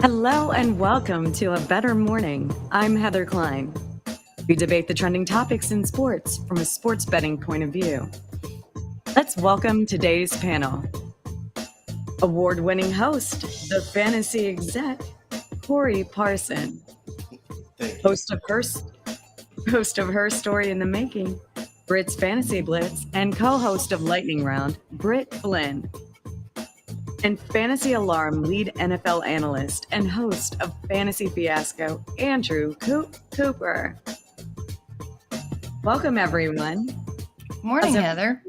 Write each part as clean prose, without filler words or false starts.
Hello and welcome to A Better Morning. I'm Heather Klein. We debate the trending topics in sports from a sports betting point of view. Let's welcome today's panel. Award-winning host, the fantasy exec, Corey Parson. Host of Her Story in the Making, Britt's Fantasy Blitz, and co-host of Lightning Round, Britt Flynn. And Fantasy Alarm lead NFL analyst and host of Fantasy Fiasco, Andrew Cooper. Welcome, everyone. Morning, Heather.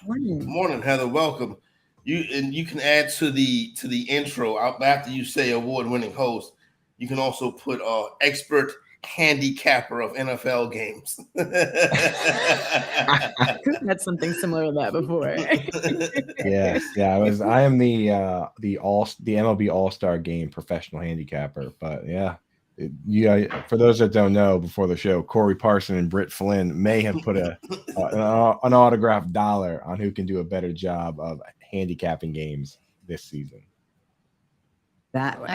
Morning, Heather. Welcome. You can add to the intro after you say award-winning host. You can also put expert handicapper of NFL games. Had something similar to that before. I am the MLB All-Star Game professional handicapper. But for those that don't know, before the show, Corey Parson and Britt Flynn may have put an autographed dollar on who can do a better job of handicapping games this season. That would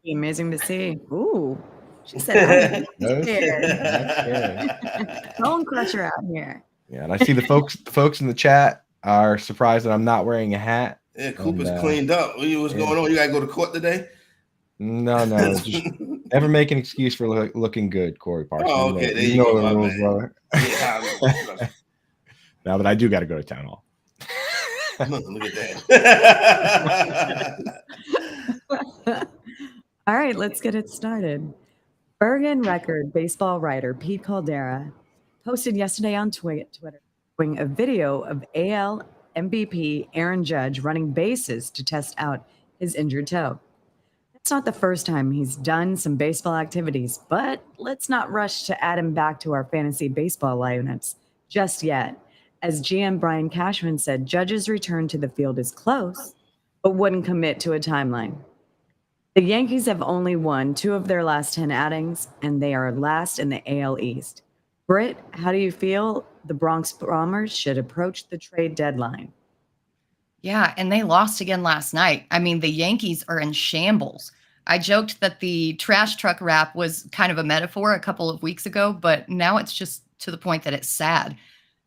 be amazing to see. Ooh. She said, I'm scared. Bone crusher out here. Yeah, and I see the folks in the chat are surprised that I'm not wearing a hat. Yeah, Coop is cleaned up. What's going on? You got to go to court today? No. Just never make an excuse for looking good, Corey Parson. Oh, okay. You know the rules, brother. No, but I do got to go to town hall. Look at that. All right, let's get it started. Bergen record baseball writer Pete Caldera posted yesterday on Twitter showing a video of AL MVP Aaron Judge running bases to test out his injured toe. It's not the first time he's done some baseball activities, but let's not rush to add him back to our fantasy baseball lineups just yet. As GM Brian Cashman said, Judge's return to the field is close, but wouldn't commit to a timeline. The Yankees have only won 2 of their last 10 outings, and they are last in the AL East. Britt, how do you feel the Bronx Bombers should approach the trade deadline? Yeah, and they lost again last night. I mean, the Yankees are in shambles. I joked that the trash truck wrap was kind of a metaphor a couple of weeks ago, but now it's just to the point that it's sad.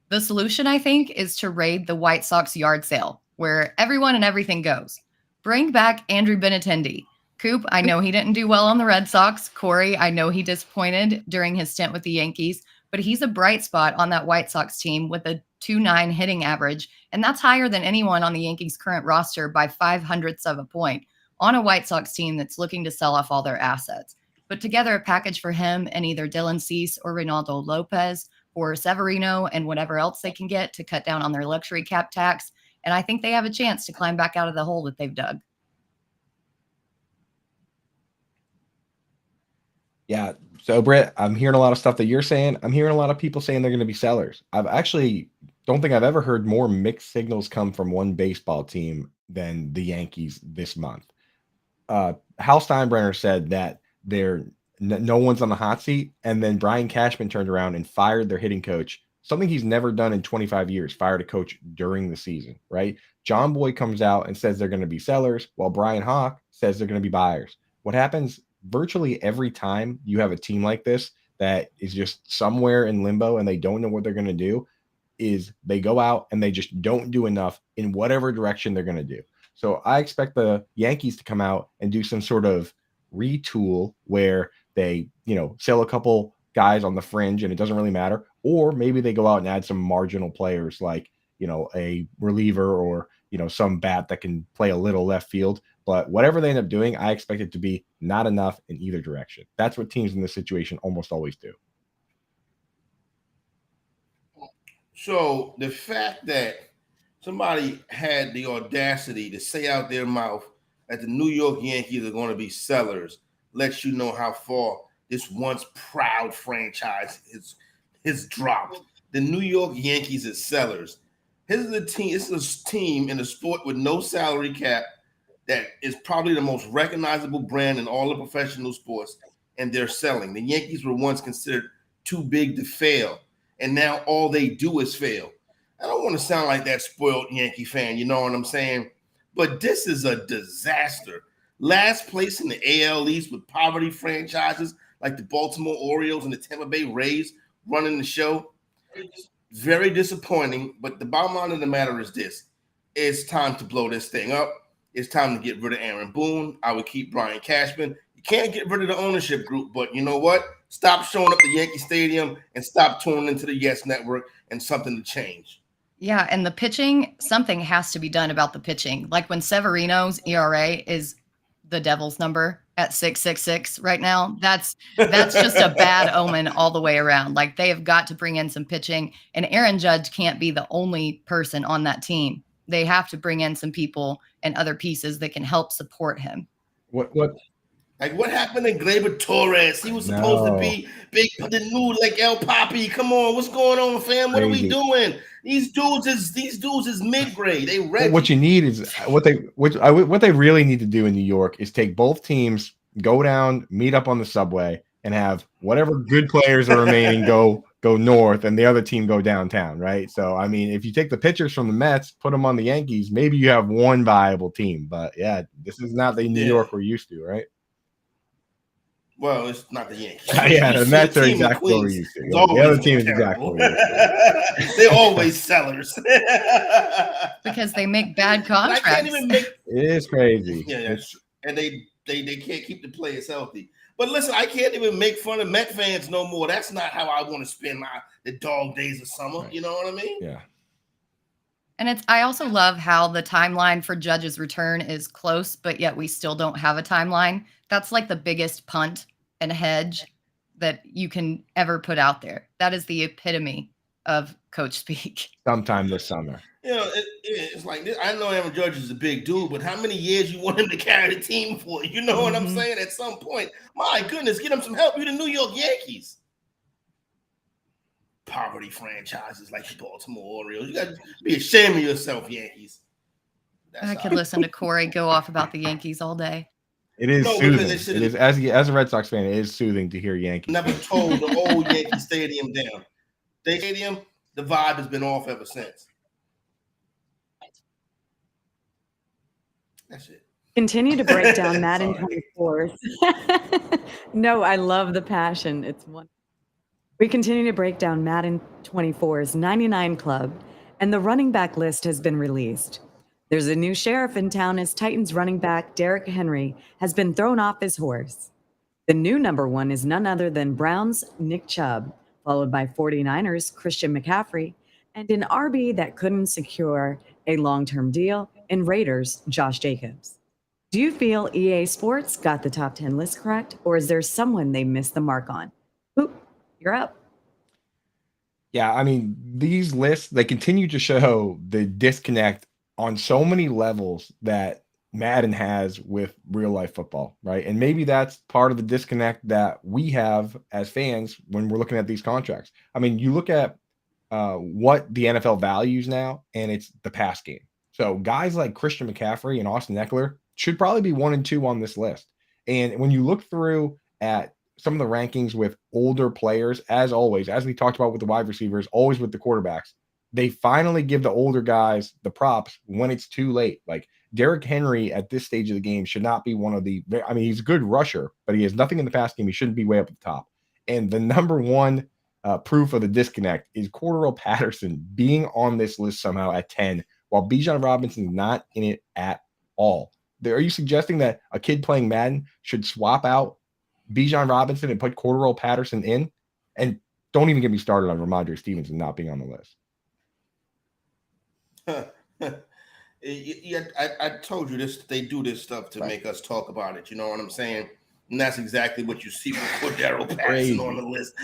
The solution, I think, is to raid the White Sox yard sale, where everyone and everything goes. Bring back Andrew Benintendi. Coop, I know he didn't do well on the Red Sox. Corey, I know he disappointed during his stint with the Yankees, but he's a bright spot on that White Sox team with a 2.9 hitting average, and that's higher than anyone on the Yankees' current roster by 0.05 of a point on a White Sox team that's looking to sell off all their assets. Put together a package for him and either Dylan Cease or Reynaldo Lopez or Severino and whatever else they can get to cut down on their luxury cap tax, and I think they have a chance to climb back out of the hole that they've dug. Yeah. So, Britt, I'm hearing a lot of stuff that you're saying. I'm hearing a lot of people saying they're going to be sellers. I've actually don't think I've ever heard more mixed signals come from one baseball team than the Yankees this month. Hal Steinbrenner said that no one's on the hot seat, and then Brian Cashman turned around and fired their hitting coach, something he's never done in 25 years, fired a coach during the season, right? John Boy comes out and says they're going to be sellers, while Brian Hawk says they're going to be buyers. What happens virtually every time you have a team like this that is just somewhere in limbo and they don't know what they're going to do is they go out and they just don't do enough in whatever direction they're going to do. So I expect the Yankees to come out and do some sort of retool where they, sell a couple guys on the fringe and it doesn't really matter. Or maybe they go out and add some marginal players like, a reliever or, some bat that can play a little left field. But whatever they end up doing, I expect it to be not enough in either direction. That's what teams in this situation almost always do. So the fact that somebody had the audacity to say out their mouth that the New York Yankees are going to be sellers lets you know how far this once proud franchise is dropped. The New York Yankees is sellers. This is a team in a sport with no salary cap that is probably the most recognizable brand in all of professional sports, and they're selling. The Yankees were once considered too big to fail, and now all they do is fail. I don't want to sound like that spoiled Yankee fan, you know what I'm saying? But this is a disaster. last place in the AL East with poverty franchises like the Baltimore Orioles and the Tampa Bay Rays running the show. Very disappointing, but the bottom line of the matter is this. It's time to blow this thing up. It's time to get rid of Aaron Boone. I would keep Brian Cashman. You can't get rid of the ownership group, but you know what? Stop showing up at Yankee Stadium and stop tuning into the Yes Network and something to change. Yeah, and the pitching, something has to be done about the pitching. Like when Severino's ERA is the devil's number at 6.66 right now, that's just a bad omen all the way around. Like they have got to bring in some pitching, and Aaron Judge can't be the only person on that team. They have to bring in some people and other pieces that can help support him. What Like, what happened to Gleyber Torres? He was supposed to be big, the new like El Papi. Come on, what's going on, fam? What are we doing? These dudes is mid-grade. They ready. What you need is what they really need to do in New York is take both teams, go down, meet up on the subway, and have whatever good players are remaining go north, and the other team go downtown, right? So, I mean, if you take the pitchers from the Mets, put them on the Yankees, maybe you have one viable team. But yeah, this is not the New York we're used to, right? Well, it's not the Yankees. Yeah, the Mets are exactly what we're used to. The other team is exactly what we're used to. They're always sellers. Because they make bad contracts. I can't even make. It is crazy. Yeah, and they can't keep the players healthy. But listen, I can't even make fun of Met fans no more. That's not how I want to spend the dog days of summer. Right. You know what I mean? Yeah. And I also love how the timeline for Judge's return is close, but yet we still don't have a timeline. That's like the biggest punt and hedge that you can ever put out there. That is the epitome of coach speak. Sometime this summer. You know, it's like this. I know Aaron Judge is a big dude, but how many years you want him to carry the team for? You know what I'm saying? At some point, my goodness, get him some help. You're the New York Yankees. Poverty franchises like the Baltimore Orioles. You got to be ashamed of yourself, Yankees. I could listen to Corey go off about the Yankees all day. It is soothing. It is as a Red Sox fan, it is soothing to hear Yankees. Never told the old Yankee Stadium down. The stadium, the vibe has been off ever since. That's it. Continue to break down Madden 24. No, I love the passion. It's one. We continue to break down Madden 24's 99 Club, and the running back list has been released. There's a new sheriff in town as Titans running back Derrick Henry has been thrown off his horse. The new number one is none other than Browns' Nick Chubb, followed by 49ers' Christian McCaffrey, and an RB that couldn't secure a long-term deal in Raiders' Josh Jacobs. Do you feel EA Sports got the top 10 list correct, or is there someone they missed the mark on? Oop, you're up. Yeah, I mean, these lists, they continue to show the disconnect on so many levels that Madden has with real life football, right? And maybe that's part of the disconnect that we have as fans when we're looking at these contracts. I mean, you look at what the NFL values now, and it's the pass game. So guys like Christian McCaffrey and Austin Eckler should probably be 1 and 2 on this list. And when you look through at some of the rankings with older players, as always, as we talked about with the wide receivers, always with the quarterbacks, they finally give the older guys the props when it's too late. Like Derrick Henry at this stage of the game should not be one of the, I mean, he's a good rusher, but he has nothing in the pass game. He shouldn't be way up at the top. And the number one proof of the disconnect is Cordarrelle Patterson being on this list somehow at 10, while Bijan Robinson is not in it at all. Are you suggesting that a kid playing Madden should swap out Bijan Robinson and put Cordarrelle Patterson in? And don't even get me started on Ramondre Stevenson not being on the list. Yeah, I told you this. They do this stuff to make us talk about it. You know what I'm saying? And that's exactly what you see with Cordarrelle Patterson on the list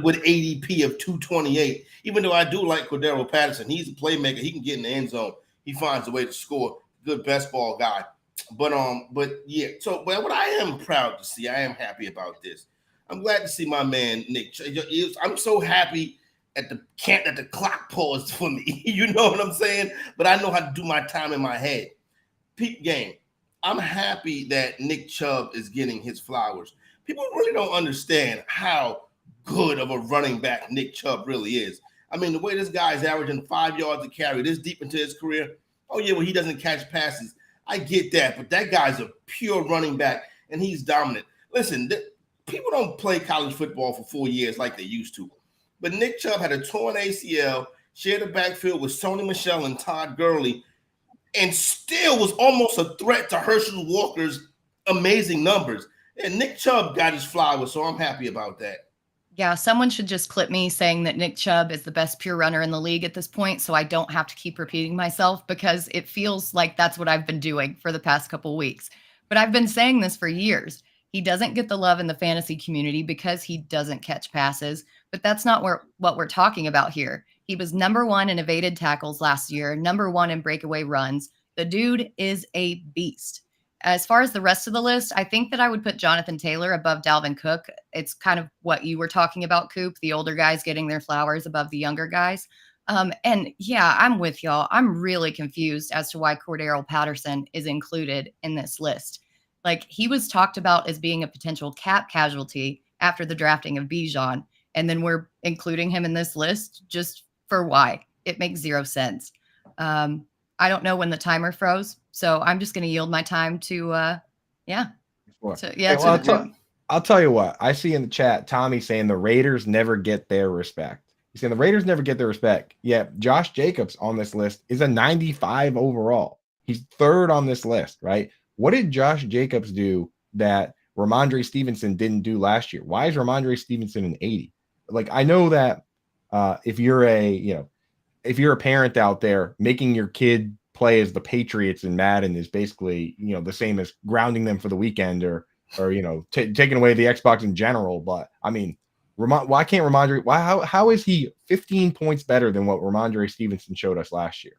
with ADP of 228. Even though I do like Cordarrelle Patterson, he's a playmaker. He can get in the end zone. He finds a way to score. Good best ball guy. But yeah. So, but what I am proud to see, I am happy about this. I'm glad to see my man Nick. I'm so happy at the clock paused for me. You know what I'm saying? But I know how to do my time in my head. Peep game. I'm happy that Nick Chubb is getting his flowers. People really don't understand how good of a running back Nick Chubb really is. I mean, the way this guy is averaging 5 yards a carry this deep into his career. Oh, yeah, well, he doesn't catch passes. I get that, but that guy's a pure running back, and he's dominant. Listen, people don't play college football for 4 years like they used to. But Nick Chubb had a torn ACL, shared the backfield with Sony Michel and Todd Gurley, and still was almost a threat to Herschel Walker's amazing numbers. And Nick Chubb got his flowers, so I'm happy about that. Yeah, someone should just clip me saying that Nick Chubb is the best pure runner in the league at this point, so I don't have to keep repeating myself, because it feels like that's what I've been doing for the past couple of weeks. But I've been saying this for years. He doesn't get the love in the fantasy community because he doesn't catch passes, but that's not what we're talking about here. He was number 1 in evaded tackles last year, number 1 in breakaway runs. The dude is a beast. As far as the rest of the list, I think that I would put Jonathan Taylor above Dalvin Cook. It's kind of what you were talking about, Coop, the older guys getting their flowers above the younger guys. And yeah, I'm with y'all. I'm really confused as to why Cordarrelle Patterson is included in this list. Like, he was talked about as being a potential cap casualty after the drafting of Bijan, and then we're including him in this list just for why? It makes zero sense. I don't know when the timer froze, so I'm just going to yield my time to, I'll tell you what. I see in the chat, Tommy saying the Raiders never get their respect. He's saying the Raiders never get their respect. Yet Josh Jacobs on this list is a 95 overall. He's 3rd on this list, right? What did Josh Jacobs do that Ramondre Stevenson didn't do last year? Why is Ramondre Stevenson an 80? Like, I know that if you're a parent out there, making your kid play as the Patriots in Madden is basically, the same as grounding them for the weekend or taking away the Xbox in general. But I mean, why can't Ramondre? How is he 15 points better than what Ramondre Stevenson showed us last year?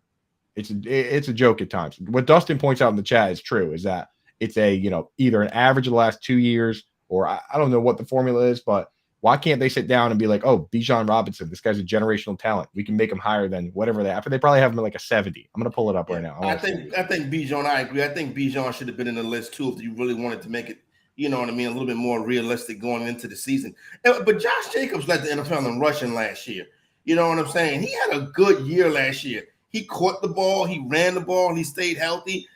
It's a joke at times. What Dustin points out in the chat is true, is that it's either an average of the last 2 years, or I don't know what the formula is, but why can't they sit down and be like, oh, Bijan Robinson, this guy's a generational talent. We can make him higher than whatever they probably have him at like a 70. I'm going to pull it up right now. I think Bijan, I agree. I think Bijan should have been in the list too if you really wanted to make it, a little bit more realistic going into the season. But Josh Jacobs led the NFL in rushing last year. You know what I'm saying? He had a good year last year. He caught the ball, he ran the ball, and he stayed healthy.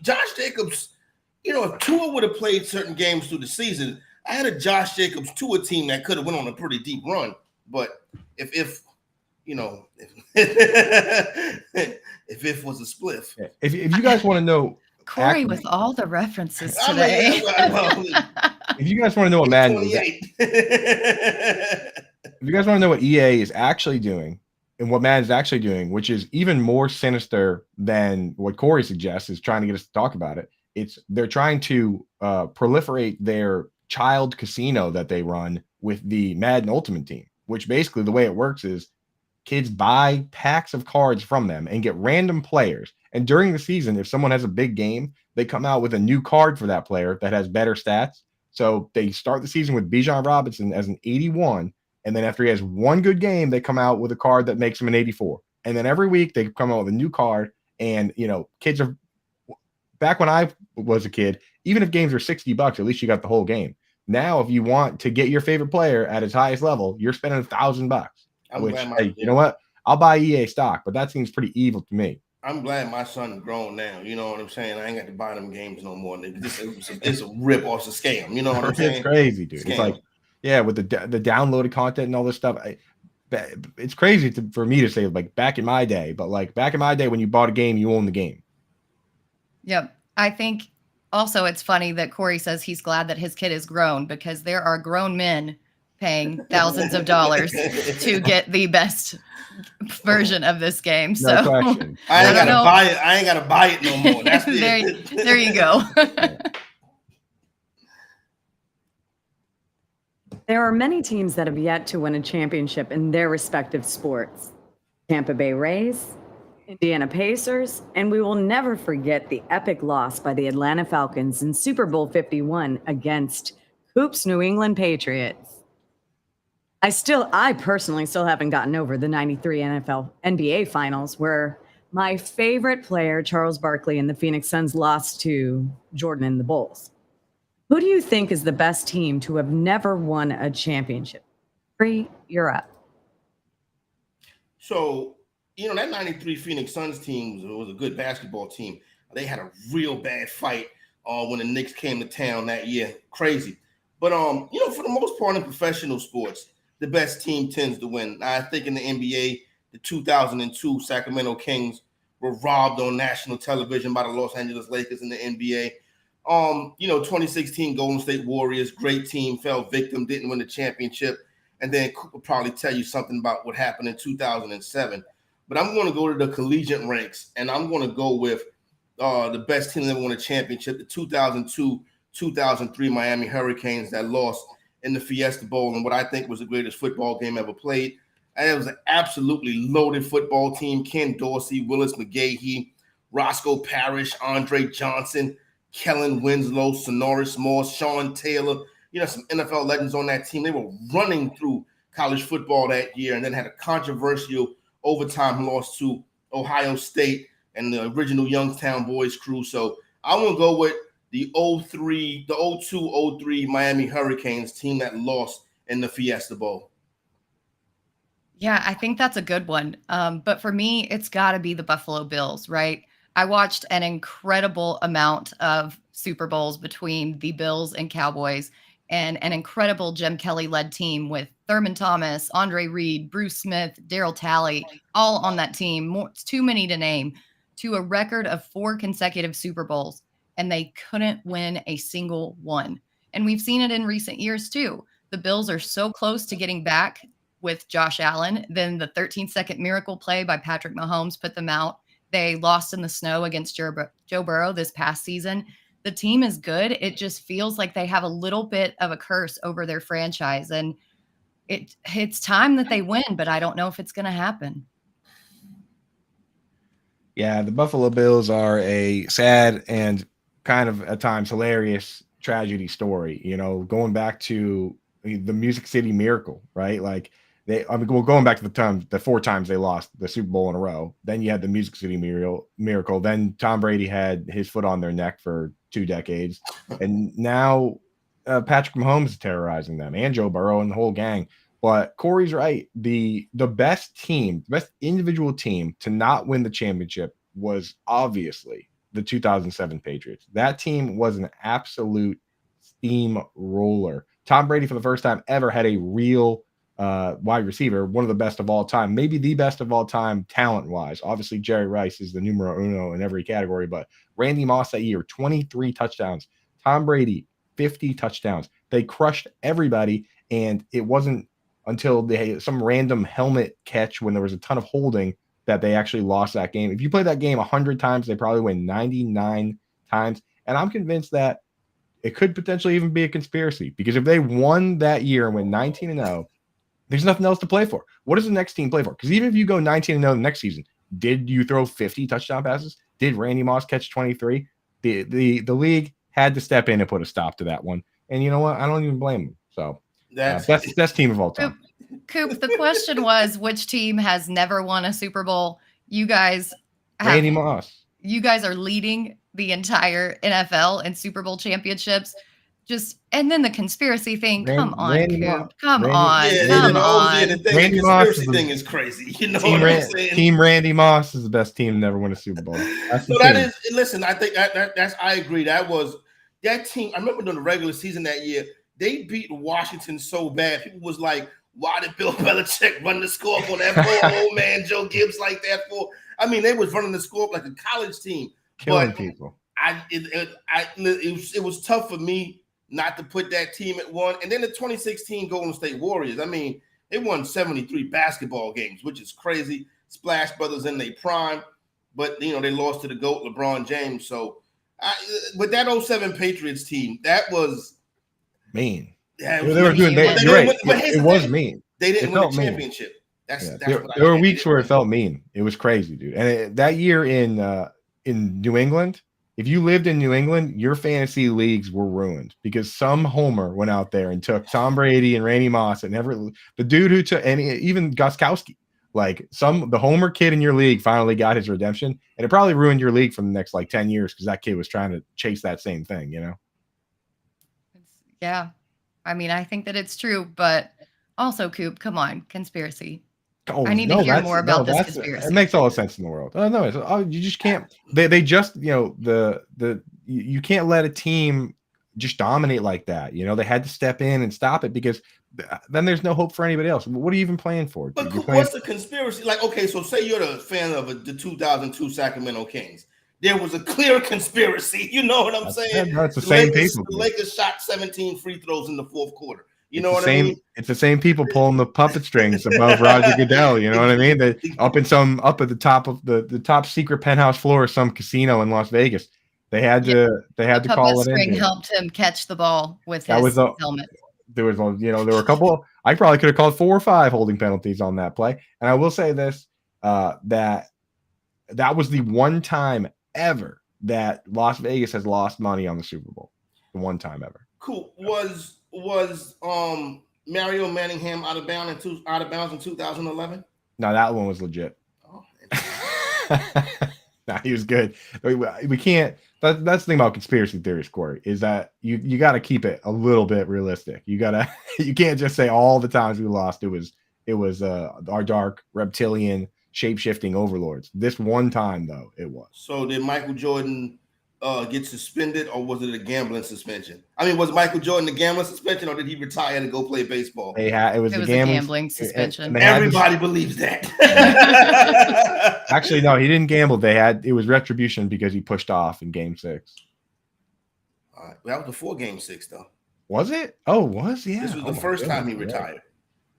Josh Jacobs, if Tua would have played certain games through the season, I had a Josh Jacobs Tua team that could have went on a pretty deep run. But if if was a spliff. Yeah. If you guys want to know, Corey with all the references today. If you guys want to know what Madden is, if you guys want to know what EA is actually doing and what Madden is actually doing, which is even more sinister than what Corey suggests, is trying to get us to talk about it. They're trying to proliferate their child casino that they run with the Madden Ultimate Team, which basically the way it works is kids buy packs of cards from them and get random players. And during the season, if someone has a big game, they come out with a new card for that player that has better stats. So they start the season with Bijan Robinson as an 81. And then after he has one good game, they come out with a card that makes him an 84. And then every week they come out with a new card. And, kids are back when I was a kid, even if games are $60, at least you got the whole game. Now, if you want to get your favorite player at his highest level, you're spending $1,000. Which, hey, you know what? I'll buy EA stock, but that seems pretty evil to me. I'm glad my son's grown now. You know what I'm saying? I ain't got to buy them games no more. It's a rip off, it's a scam. You know what I'm saying? It's crazy, dude. Scam. It's like, yeah, with the downloaded content and all this stuff. It's crazy for me to say, like, back in my day, but like back in my day when you bought a game, you own the game. Yep. I think also it's funny that Corey says he's glad that his kid is grown, because there are grown men paying thousands of dollars to get the best version of this game. So I ain't gotta buy it no more. That's there you go. There are many teams that have yet to win a championship in their respective sports. Tampa Bay Rays, Indiana Pacers, and we will never forget the epic loss by the Atlanta Falcons in Super Bowl 51 against Coop's New England Patriots. I personally still haven't gotten over the 93 NBA Finals, where my favorite player, Charles Barkley, and the Phoenix Suns lost to Jordan and the Bulls. Who do you think is the best team to have never won a championship? Bree, you're up. So, that 93 Phoenix Suns team was a good basketball team. They had a real bad fight when the Knicks came to town that year. Crazy. But for the most part in professional sports, the best team tends to win. I think in the NBA, the 2002 Sacramento Kings were robbed on national television by the Los Angeles Lakers in the NBA. 2016 Golden State Warriors, great team, fell victim, didn't win the championship. And then Coop will probably tell you something about what happened in 2007. But I'm going to go to the collegiate ranks, and I'm going to go with the best team that ever won a championship, the 2002-2003 Miami Hurricanes that lost in the Fiesta Bowl and what I think was the greatest football game ever played. And it was an absolutely loaded football team. Ken Dorsey, Willis McGahee, Roscoe Parrish, Andre Johnson, Kellen Winslow, Sonoris Moore, Sean Taylor, some NFL legends on that team. They were running through college football that year and then had a controversial overtime loss to Ohio State and the original Youngstown Boys crew. So I want to go with the 02-03 Miami Hurricanes team that lost in the Fiesta Bowl. Yeah, I think that's a good one. But for me, it's got to be the Buffalo Bills, right? I watched an incredible amount of Super Bowls between the Bills and Cowboys, and an incredible Jim Kelly-led team with Thurman Thomas, Andre Reed, Bruce Smith, Darryl Talley, all on that team. It's too many to name, to a record of 4 consecutive Super Bowls, and they couldn't win a single one. And we've seen it in recent years too. The Bills are so close to getting back with Josh Allen. Then the 13-second miracle play by Patrick Mahomes put them out. They lost in the snow against Joe Burrow this past season. The team is good. It just feels like they have a little bit of a curse over their franchise. And it's time that they win, but I don't know if it's going to happen. Yeah, the Buffalo Bills are a sad and kind of at times hilarious tragedy story. Going back to the Music City Miracle, right? Like going back to the 4 times they lost the Super Bowl in a row. Then you had the Music City Miracle. Then Tom Brady had his foot on their neck for 2 decades, and now Patrick Mahomes is terrorizing them, and Joe Burrow and the whole gang. But Corey's right. The best team, the best individual team to not win the championship was obviously the 2007 Patriots. That team was an absolute steamroller. Tom Brady, for the first time ever, had a real wide receiver, one of the best of all time, maybe the best of all time talent-wise. Obviously, Jerry Rice is the numero uno in every category, but Randy Moss that year, 23 touchdowns. Tom Brady, 50 touchdowns. They crushed everybody, and it wasn't until they had some random helmet catch when there was a ton of holding that they actually lost that game. If you play that game 100 times, they probably win 99 times, and I'm convinced that it could potentially even be a conspiracy, because if they won that year and went 19-0, there's nothing else to play for. What does the next team play for? Because even if you go 19-0 the next season, did you throw 50 touchdown passes? Did Randy Moss catch 23? The league had to step in and put a stop to that one. And you know what? I don't even blame them. So that's best team of all time. Coop, the question was, which team has never won a Super Bowl? You guys Randy Moss. You guys are leading the entire NFL in Super Bowl championships. And then the conspiracy thing. Come on, Coop. Come on. The conspiracy thing is crazy. You know what I'm saying? Team Randy Moss is the best team to never win a Super Bowl. Listen, I think that's I agree. That team, I remember during the regular season that year, they beat Washington so bad. People was like, why did Bill Belichick run the score up on that poor old man Joe Gibbs like that for? I mean, they was running the score up like a college team. Killing people. It was tough for me not to put that team at 1. And then the 2016 Golden State Warriors, I mean, they won 73 basketball games, which is crazy. Splash Brothers in their prime, but they lost to the GOAT, LeBron James. So, with that 07 Patriots team, that was mean. Yeah, they were doing. You're right. It was mean. They didn't win the championship. There were weeks where it felt mean. It was crazy, dude. And that year in New England, if you lived in New England, your fantasy leagues were ruined because some homer went out there and took Tom Brady and Randy Moss and the dude who took, and even Gostkowski, like the homer kid in your league finally got his redemption, and it probably ruined your league for the next 10 years because that kid was trying to chase that same thing, Yeah. I mean, I think that it's true, but also, Coop, come on, conspiracy. Oh, I need to hear more about this conspiracy. It makes all the sense in the world. Oh no, you just can't. They just you can't let a team just dominate like that. They had to step in and stop it because then there's no hope for anybody else. What are you even playing for? But what's the conspiracy? Like, okay, so say you're the fan of the 2002 Sacramento Kings. There was a clear conspiracy. You know what I'm saying? No, it's the same people. The Lakers shot 17 free throws in the fourth quarter. You know what I mean? It's the same people pulling the puppet strings above Roger Goodell. You know what I mean? They up at the top of the top secret penthouse floor of some casino in Las Vegas. They had to call it in. String helped him catch the ball with his helmet. There were a couple. I probably could have called 4 or 5 holding penalties on that play. And I will say this: that was the one time ever that Las Vegas has lost money on the Super Bowl. The one time ever. Cool. Was Mario Manningham out of bounds in 2011? No, that one was legit. Oh, nah, he was good. We can't. That's the thing about conspiracy theories, Corey, is that you got to keep it a little bit realistic. You can't just say all the times we lost it was our dark reptilian shape-shifting overlords. This one time though, it was. So did Michael Jordan get suspended, or was it a gambling suspension? I mean, was Michael Jordan a gambling suspension, or did he retire to go play baseball? It was a gambling suspension. Everybody believes that. Actually, no, he didn't gamble. It was retribution because he pushed off in Game 6. All right, that was before Game 6, though. Was it? Oh, was yeah. This was the first time he retired.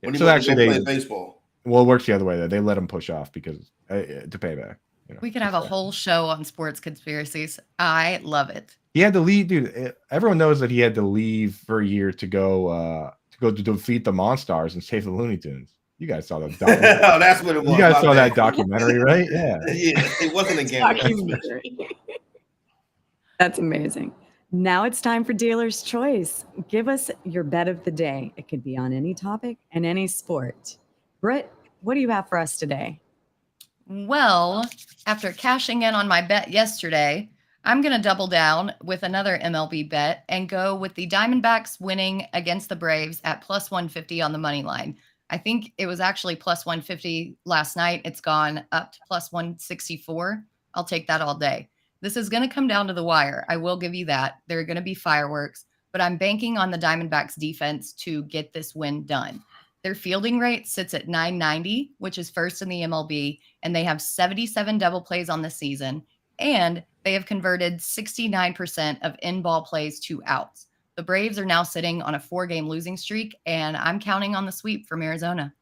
When he so went to actually, go play baseball. Well, it works the other way. Though. They let him push off because to pay back. We could have a whole show on sports conspiracies. I love it. He had to leave, dude. Everyone knows that he had to leave for a year to go to defeat the Monstars and save the Looney Tunes. You guys saw that. Oh, that's what it was. You guys saw that documentary, right? Yeah. Yeah, it wasn't a documentary. That's amazing. Now it's time for Dealer's Choice. Give us your bet of the day. It could be on any topic and any sport. Britt, what do you have for us today? Well, after cashing in on my bet yesterday, I'm going to double down with another MLB bet and go with the Diamondbacks winning against the Braves at plus 150 on the money line. I think it was actually plus 150 last night. It's gone up to plus 164. I'll take that all day. This is going to come down to the wire. I will give you that. There are going to be fireworks, but I'm banking on the Diamondbacks defense to get this win done. Their fielding rate sits at 990, which is first in the MLB, and they have 77 double plays on the season, and they have converted 69% of in-ball plays to outs. The Braves are now sitting on a 4-game losing streak, and I'm counting on the sweep from Arizona.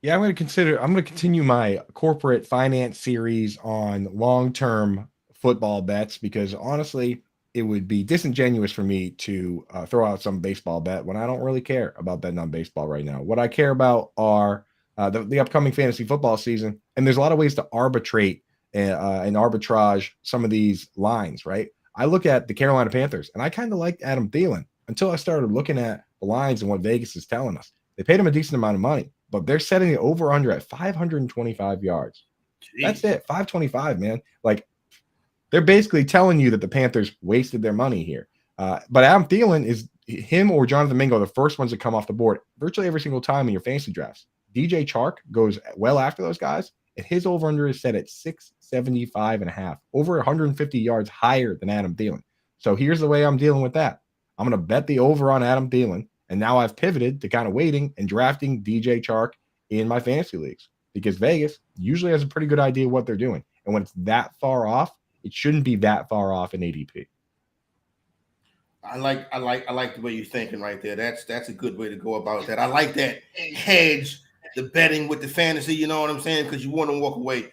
Yeah, I'm going to continue my corporate finance series on long-term football bets because honestly, it would be disingenuous for me to throw out some baseball bet when I don't really care about betting on baseball right now. What I care about are the upcoming fantasy football season, and there's a lot of ways to arbitrate and arbitrage some of these lines, right? I look at the Carolina Panthers, and I kind of liked Adam Thielen until I started looking at the lines and what Vegas is telling us. They paid him a decent amount of money, but they're setting it over-under at 525 yards. Jeez. That's it, 525, man. Like, they're basically telling you that the Panthers wasted their money here. But Adam Thielen is him or Jonathan Mingo, the first ones to come off the board virtually every single time in your fantasy drafts. DJ Chark goes well after those guys, and his over-under is set at 675.5, over 150 yards higher than Adam Thielen. So here's the way I'm dealing with that. I'm going to bet the over on Adam Thielen, and now I've pivoted to kind of waiting and drafting DJ Chark in my fantasy leagues because Vegas usually has a pretty good idea of what they're doing. And when it's that far off, it shouldn't be that far off in ADP. I like the way you're thinking right there. That's a good way to go about that. I like that hedge, the betting with the fantasy. You know what I'm saying? Because you want to walk away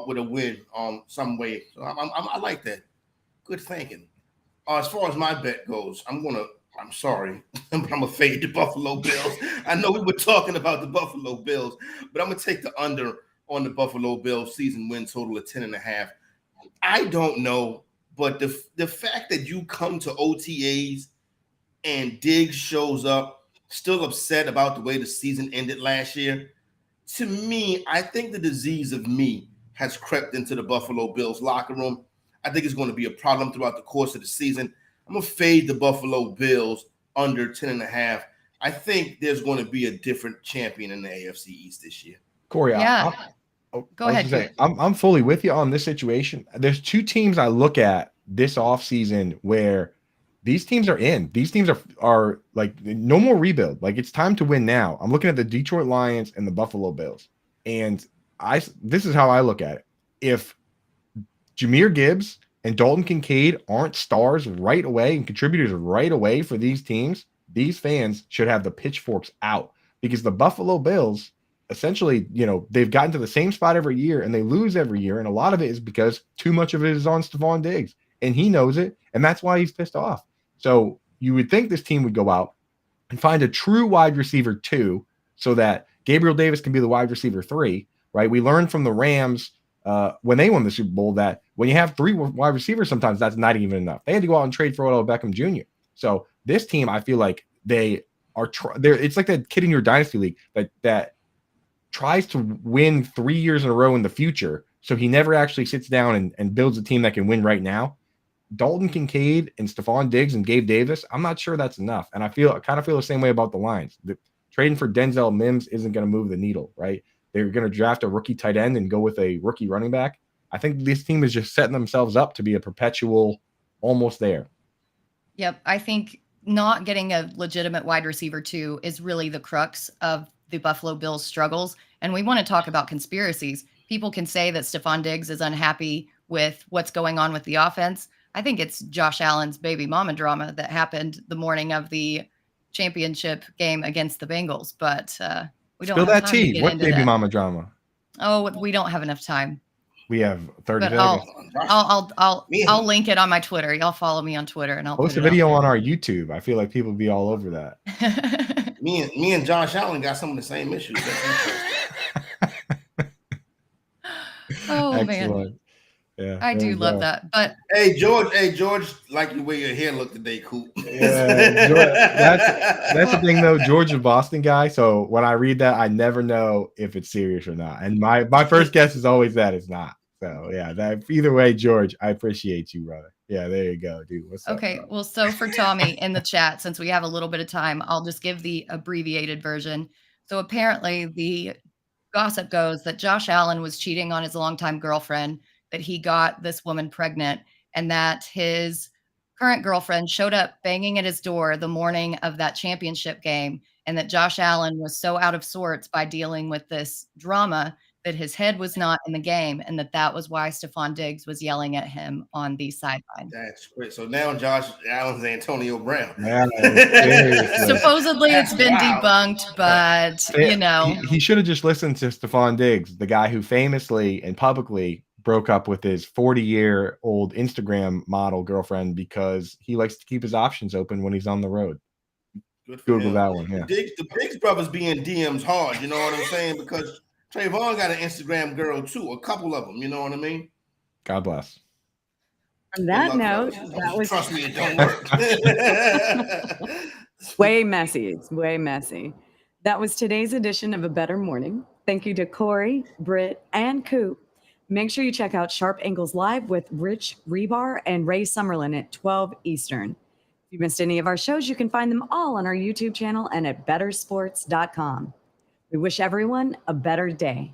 with a win some way. So I like that. Good thinking. As far as my bet goes, I'm sorry, but I'm gonna fade the Buffalo Bills. I know we were talking about the Buffalo Bills, but I'm gonna take the under on the Buffalo Bills season win total of 10.5. I don't know, but the fact that you come to OTAs and Diggs shows up still upset about the way the season ended last year, to me, I think the disease of me has crept into the Buffalo Bills locker room. I think it's going to be a problem throughout the course of the season. I'm going to fade the Buffalo Bills under 10.5. I think there's going to be a different champion in the AFC East this year. Corey, Yeah. Go ahead. I'm fully with you on this situation. There's two teams I look at this offseason where these teams are in. These teams are like no more rebuild. Like it's time to win now. I'm looking at the Detroit Lions and the Buffalo Bills. And this is how I look at it. If Jahmyr Gibbs and Dalton Kincaid aren't stars right away and contributors right away for these teams, these fans should have the pitchforks out because the Buffalo Bills essentially, they've gotten to the same spot every year and they lose every year. And a lot of it is because too much of it is on Stephon Diggs and he knows it. And that's why he's pissed off. So you would think this team would go out and find a true wide receiver 2 so that Gabriel Davis can be the wide receiver 3, right? We learned from the Rams when they won the Super Bowl that when you have 3 wide receivers, sometimes that's not even enough. They had to go out and trade for Odell Beckham Jr. So this team, I feel like they are it's like that kid in your dynasty league that tries to win 3 years in a row in the future. So he never actually sits down and builds a team that can win right now. Dalton Kincaid and Stephon Diggs and Gabe Davis, I'm not sure that's enough. And I kind of feel the same way about the Lions. Trading for Denzel Mims isn't going to move the needle, right? They're going to draft a rookie tight end and go with a rookie running back. I think this team is just setting themselves up to be a perpetual almost there. Yep. I think not getting a legitimate wide receiver 2 is really the crux of the Buffalo Bills struggles. And we want to talk about conspiracies. People can say that Stephon Diggs is unhappy with what's going on with the offense. I think it's Josh Allen's baby mama drama that happened the morning of the championship game against the Bengals. But we don't Spill have that time tea. to get What into baby that. mama drama? Oh, we don't have enough time. We have 30 But seconds. I'll link it on my Twitter. Y'all follow me on Twitter and I'll Post put a it video out on our YouTube. I feel like people would be all over that. Me and Josh Allen got some of the same issues. Oh Excellent. man. Yeah, I do love that. But hey George, like the way your hair looked today, Coop. Yeah, that's the thing though. George is a Boston guy, so when I read that, I never know if it's serious or not. And my first guess is always that it's not. So yeah, either way, George, I appreciate you, brother. Yeah, there you go, dude. What's up? okay, well, so for Tommy in the chat, since we have a little bit of time, I'll just give the abbreviated version. So apparently the gossip goes that Josh Allen was cheating on his longtime girlfriend, that he got this woman pregnant, and that his current girlfriend showed up banging at his door the morning of that championship game, and that Josh Allen was so out of sorts by dealing with this drama that his head was not in the game, and that was why Stephon Diggs was yelling at him on the sideline. That's great. So now Josh Allen's Antonio Brown. Yeah, supposedly it's been debunked, but he should have just listened to Stephon Diggs, the guy who famously and publicly broke up with his 40-year-old Instagram model girlfriend because he likes to keep his options open when he's on the road. Google that one. Yeah, the Diggs brothers be in DMs hard. You know what I'm saying? Because Trayvon got an Instagram girl too, a couple of them. You know what I mean? God bless. On that note, that was trust me, it don't work. way messy. It's way messy. That was today's edition of A Better Morning. Thank you to Corey, Britt, and Coop. Make sure you check out Sharp Angles Live with Rich Rebar and Ray Summerlin at 12 Eastern. If you missed any of our shows, you can find them all on our YouTube channel and at bettersports.com. We wish everyone a better day.